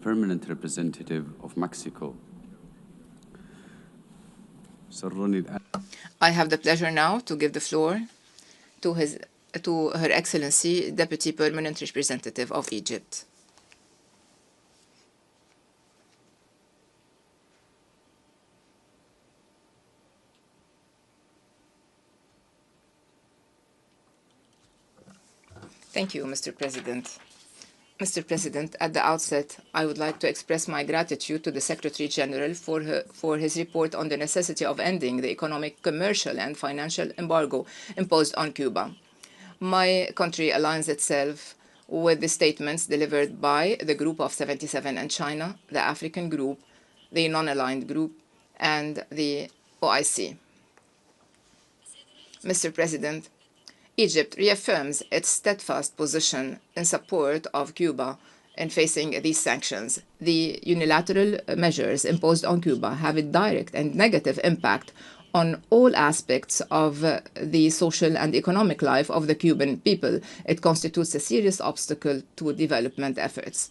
Permanent representative of Mexico. I have the pleasure now to give the floor to Her Excellency, Deputy Permanent Representative of Egypt. Thank you, Mr. President. Mr. President, at the outset, I would like to express my gratitude to the Secretary General for his report on the necessity of ending the economic, commercial, and financial embargo imposed on Cuba. My country aligns itself with the statements delivered by the Group of 77 and China, the African Group, the Non-Aligned Group, and the OIC. Mr. President, Egypt reaffirms its steadfast position in support of Cuba in facing these sanctions. The unilateral measures imposed on Cuba have a direct and negative impact on all aspects of the social and economic life of the Cuban people. It constitutes a serious obstacle to development efforts.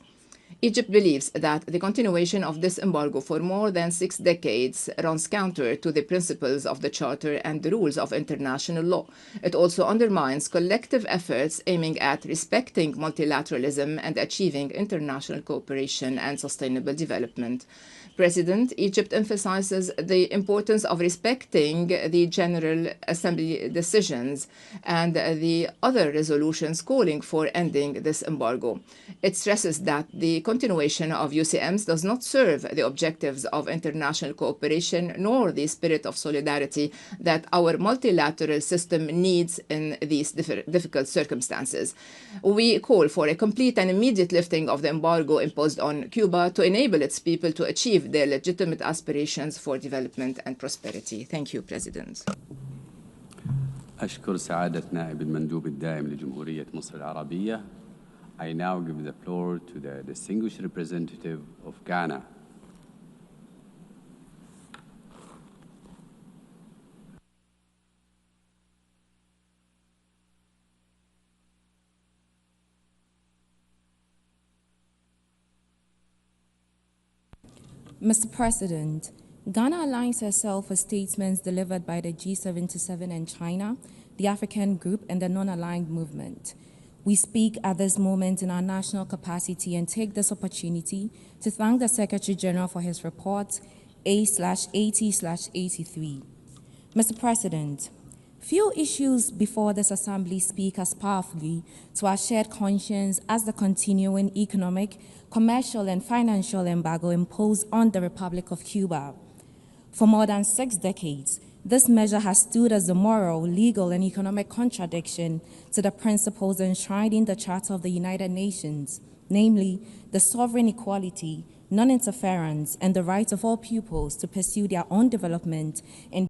Egypt believes that the continuation of this embargo for more than 6 decades runs counter to the principles of the Charter and the rules of international law. It also undermines collective efforts aiming at respecting multilateralism and achieving international cooperation and sustainable development. President, Egypt emphasizes the importance of respecting the General Assembly decisions and the other resolutions calling for ending this embargo. It stresses that the continuation of UCMs does not serve the objectives of international cooperation nor the spirit of solidarity that our multilateral system needs in these difficult circumstances. We call for a complete and immediate lifting of the embargo imposed on Cuba to enable its people to achieve their legitimate aspirations for development and prosperity. Thank you, President. أشكر سعادة نائب المندوب الدائم لجمهورية مصر العربية. I now give the floor to the distinguished representative of Ghana. Mr. President, Ghana aligns herself with statements delivered by the G77 and China, the African Group, and the Non-Aligned Movement. We speak at this moment in our national capacity and take this opportunity to thank the Secretary General for his report A/80/83. Mr. President, few issues before this Assembly speak as powerfully to our shared conscience as the continuing economic, commercial, and financial embargo imposed on the Republic of Cuba. For more than 6 decades, this measure has stood as a moral, legal, and economic contradiction to the principles enshrined in the Charter of the United Nations, namely the sovereign equality, non-interference, and the right of all peoples to pursue their own development and